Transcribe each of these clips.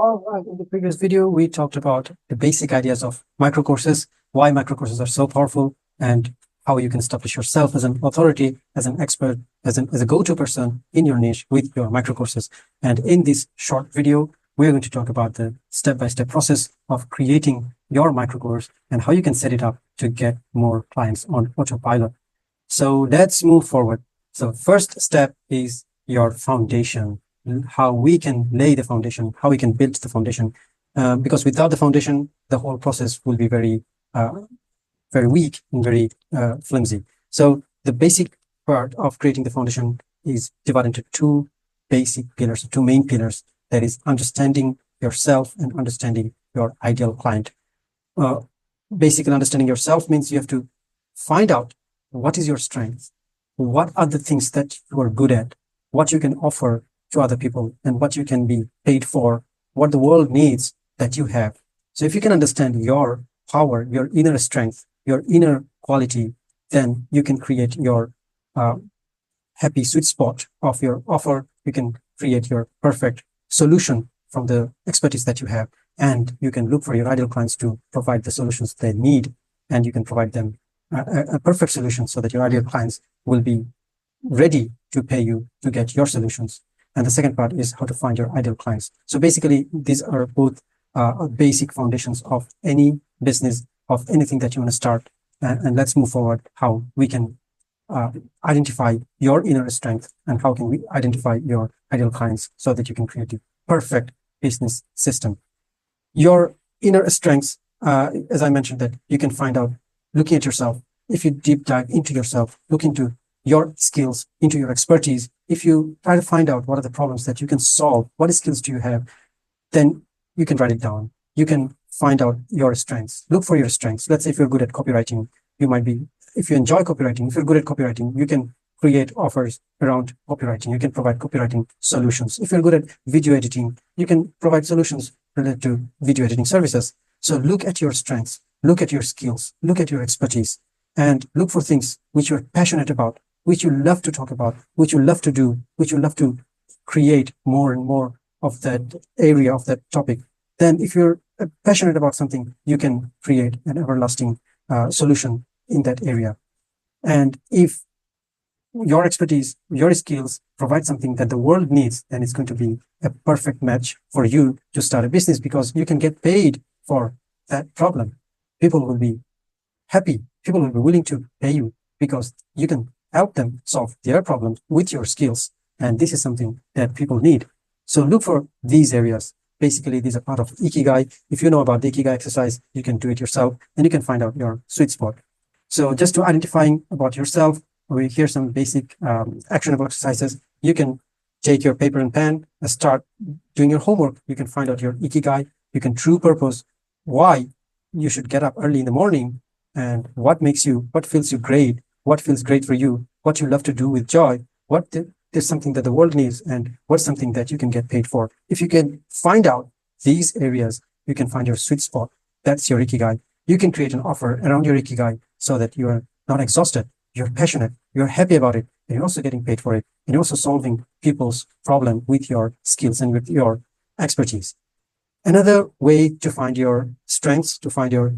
All right. In the previous video, we talked about the basic ideas of microcourses, why microcourses are so powerful, and how you can establish yourself as an authority, as an expert, as a go-to person in your niche with your microcourses. And in this short video, we're going to talk about the step-by-step process of creating your microcourse and how you can set it up to get more clients on Autopilot. So let's move forward. So first step is your foundation, how we can lay the foundation, how we can build the foundation. Because without the foundation, the whole process will be very weak and very flimsy. So the basic part of creating the foundation is divided into two basic pillars, two main pillars. That is understanding yourself and understanding your ideal client. Basically, understanding yourself means you have to find out what is your strength, what are the things that you are good at, what you can offer to other people, and what you can be paid for, what the world needs that you have. So if you can understand your power, your inner strength, your inner quality, then you can create your happy sweet spot of your offer. You can create your perfect solution from the expertise that you have, and you can look for your ideal clients to provide the solutions they need, and you can provide them a perfect solution so that your ideal clients will be ready to pay you to get your solutions. And the second part is how to find your ideal clients. So basically, these are both basic foundations of any business, of anything that you want to start. And let's move forward how we can identify your inner strength and how can we identify your ideal clients so that you can create the perfect business system. Your inner strengths, as I mentioned, that you can find out looking at yourself. If you deep dive into yourself, look into your skills, into your expertise, if you try to find out what are the problems that you can solve, what skills do you have, then you can write it down. You can find out your strengths. Look for your strengths. Let's say if you're good at copywriting, you might be, if you enjoy copywriting, if you're good at copywriting, you can create offers around copywriting. You can provide copywriting solutions. If you're good at video editing, you can provide solutions related to video editing services. So look at your strengths, look at your skills, look at your expertise, and look for things which you're passionate about, which you love to talk about, which you love to do, which you love to create more and more of that area, of that topic. Then if you're passionate about something, you can create an everlasting solution in that area. And if your expertise, your skills provide something that the world needs, then it's going to be a perfect match for you to start a business because you can get paid for that problem. People will be happy. People will be willing to pay you because you can help them solve their problems with your skills. And this is something that people need. So look for these areas. Basically, these are part of Ikigai. If you know about the Ikigai exercise, you can do it yourself and you can find out your sweet spot. So just to identifying about yourself, here's some basic actionable exercises. You can take your paper and pen and start doing your homework. You can find out your Ikigai. You can true purpose, why you should get up early in the morning and what feels you great, what feels great for you, what you love to do with joy, there's something that the world needs, and what's something that you can get paid for. If you can find out these areas, you can find your sweet spot. That's your Ikigai. You can create an offer around your Ikigai so that you are not exhausted, you're passionate, you're happy about it, and you're also getting paid for it, and you're also solving people's problem with your skills and with your expertise. Another way to find your strengths, to find your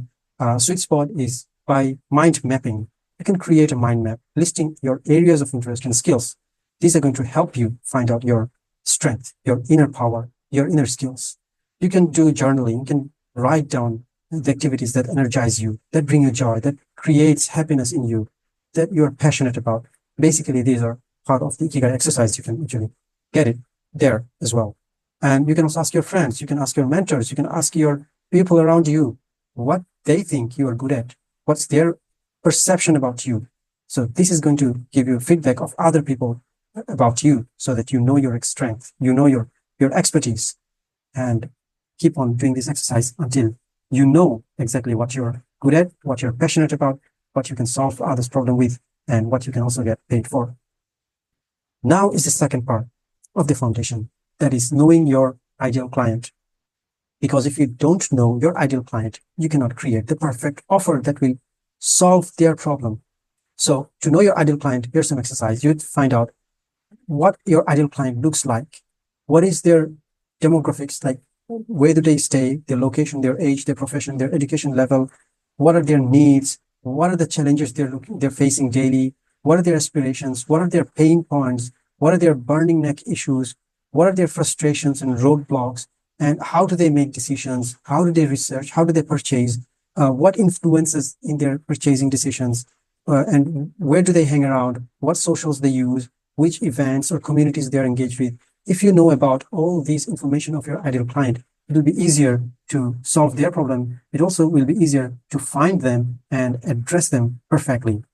sweet spot is by mind mapping. You can create a mind map listing your areas of interest and skills. These are going to help you find out your strength, your inner power, your inner skills. You can do journaling. You can write down the activities that energize you, that bring you joy, that creates happiness in you, that you're passionate about. Basically, these are part of the Ikigai exercise. You can actually get it there as well. And you can also ask your friends. You can ask your mentors. You can ask your people around you what they think you are good at. What's their perception about you? So this is going to give you feedback of other people about you so that you know your strength, you know your expertise, and keep on doing this exercise until you know exactly what you're good at, what you're passionate about, what you can solve others' problem with, and what you can also get paid for. Now is the second part of the foundation, that is knowing your ideal client. Because if you don't know your ideal client, you cannot create the perfect offer that will solve their problem. So to know your ideal client, here's some exercise. You'd find out what your ideal client looks like. What is their demographics like? where do they stay, their location, their age, their profession, their education level, what are their needs, what are the challenges they're facing daily, what are their aspirations, what are their pain points, what are their burning neck issues, what are their frustrations and roadblocks, and how do they make decisions, how do they research, how do they purchase, what influences in their purchasing decisions, and where do they hang around, what socials they use, which events or communities they're engaged with. If you know about all these information of your ideal client, it will be easier to solve their problem. It also will be easier to find them and address them perfectly.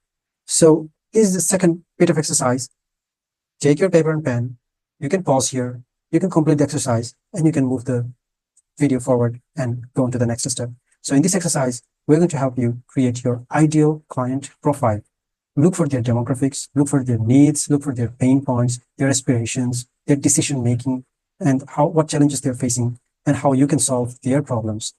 So here's the second bit of exercise. Take your paper and pen. You can pause here. You can complete the exercise and you can move the video forward and go on to the next step. So in this exercise, we're going to help you create your ideal client profile. Look for their demographics, look for their needs, look for their pain points, their aspirations, their decision making, and what challenges they're facing, and how you can solve their problems.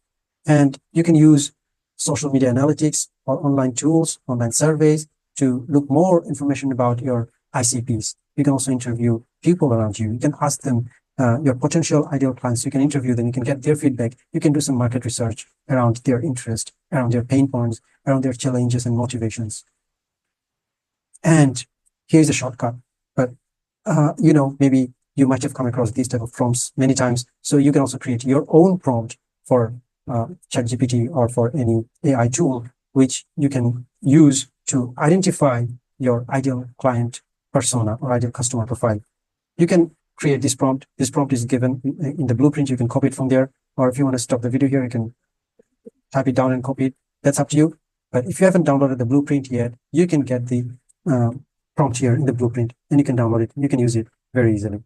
And you can use social media analytics or online tools, online surveys to look more information about your ICPs. You can also interview people around you. You can ask them your potential ideal clients. You can interview them. You can get their feedback. You can do some market research around their interest, around their pain points, around their challenges and motivations. And here's a shortcut, but maybe you might have come across these type of prompts many times. So you can also create your own prompt for ChatGPT or for any AI tool, which you can use to identify your ideal client persona or ideal customer profile. You can create this prompt. This prompt is given in the blueprint. You can copy it from there, or if you want to stop the video here, you can type it down and copy it. That's up to you. But if you haven't downloaded the blueprint yet, you can get the prompt here in the blueprint and you can download it. You can use it very easily.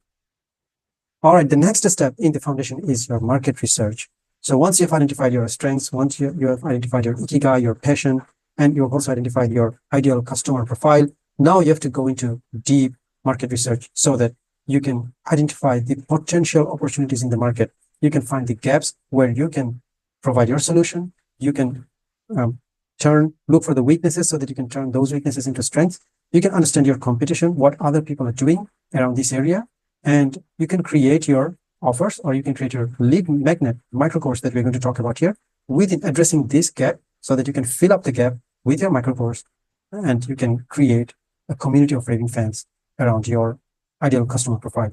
All right, the next step in the foundation is your market research. So once you've identified your strengths, once you have identified your ikigai, your passion, and you've also identified your ideal customer profile, now you have to go into deep market research so that you can identify the potential opportunities in the market. You can find the gaps where you can provide your solution. You can look for the weaknesses so that you can turn those weaknesses into strengths. You can understand your competition, what other people are doing around this area, and you can create your offers, or you can create your lead magnet micro course that we're going to talk about here within addressing this gap so that you can fill up the gap with your micro course and you can create a community of raving fans around your ideal customer profile.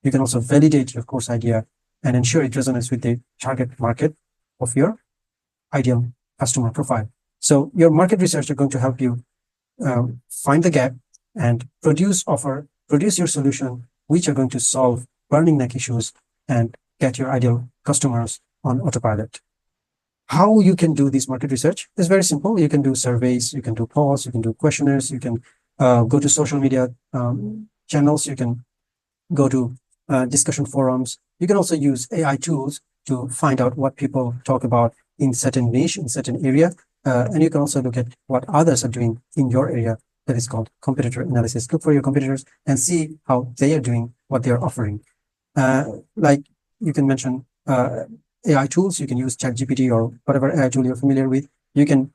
You can also validate your course idea and ensure it resonates with the target market of your ideal customer profile. So your market research are going to help you find the gap and produce your solution, which are going to solve burning neck issues and get your ideal customers on autopilot. How you can do this market research is very simple. You can do surveys, you can do polls, you can do questionnaires, you can go to social media channels, you can go to discussion forums. You can also use AI tools to find out what people talk about in certain niche, in certain area. And you can also look at what others are doing in your area. That is called competitor analysis. Look for your competitors and see how they are doing, what they are offering. Like you can mention AI tools. You can use ChatGPT or whatever AI tool you're familiar with. You can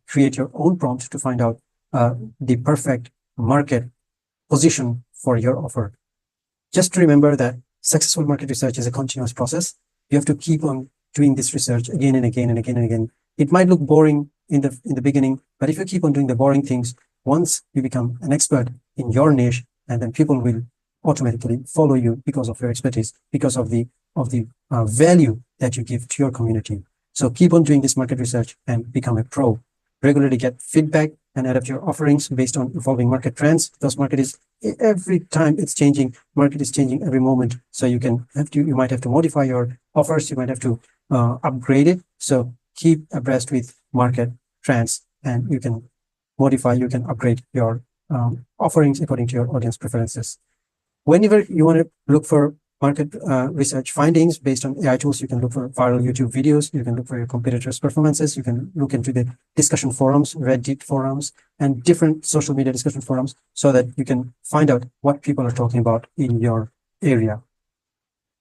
create your own prompt to find out the perfect market position for your offer. Just remember that successful market research is a continuous process. You have to keep on doing this research again and again and again and again. It might look boring in the beginning, but if you keep on doing the boring things, once you become an expert in your niche, and then people will automatically follow you because of your expertise, because of the value that you give to your community. So keep on doing this market research and become a pro. Regularly get feedback and adapt your offerings based on evolving market trends. Those market is every time it's changing. Market is changing every moment. So you might have to modify your offers. You might have to upgrade it. So keep abreast with market trends, and you can modify, you can upgrade your offerings according to your audience preferences. Whenever you want to look for market research findings based on AI tools, you can look for viral YouTube videos. You can look for your competitors' performances. You can look into the discussion forums, Reddit forums, and different social media discussion forums so that you can find out what people are talking about in your area.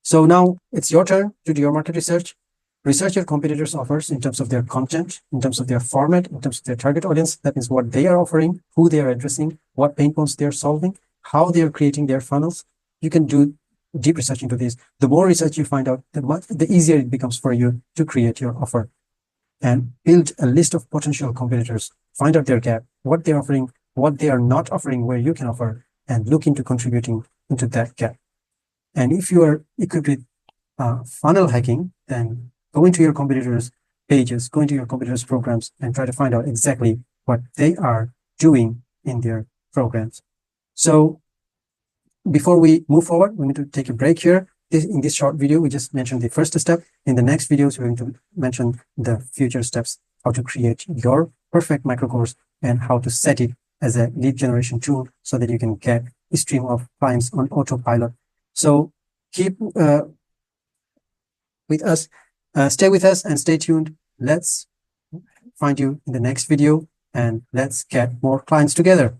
So now it's your turn to do your market research. Research your competitors' offers in terms of their content, in terms of their format, in terms of their target audience. That means what they are offering, who they are addressing, what pain points they are solving, how they are creating their funnels. You can do deep research into this, the more research you find out, the easier it becomes for you to create your offer and build a list of potential competitors, find out their gap, what they're offering, what they are not offering, where you can offer, and look into contributing into that gap. And if you are equipped with funnel hacking, then go into your competitors' pages, go into your competitors' programs, and try to find out exactly what they are doing in their programs. So before we move forward, we need to take a break here. In this short video, we just mentioned the first step. In the next videos, we're going to mention the future steps, how to create your perfect microcourse and how to set it as a lead generation tool so that you can get a stream of clients on autopilot. So keep with us, stay with us and stay tuned. Let's find you in the next video and let's get more clients together.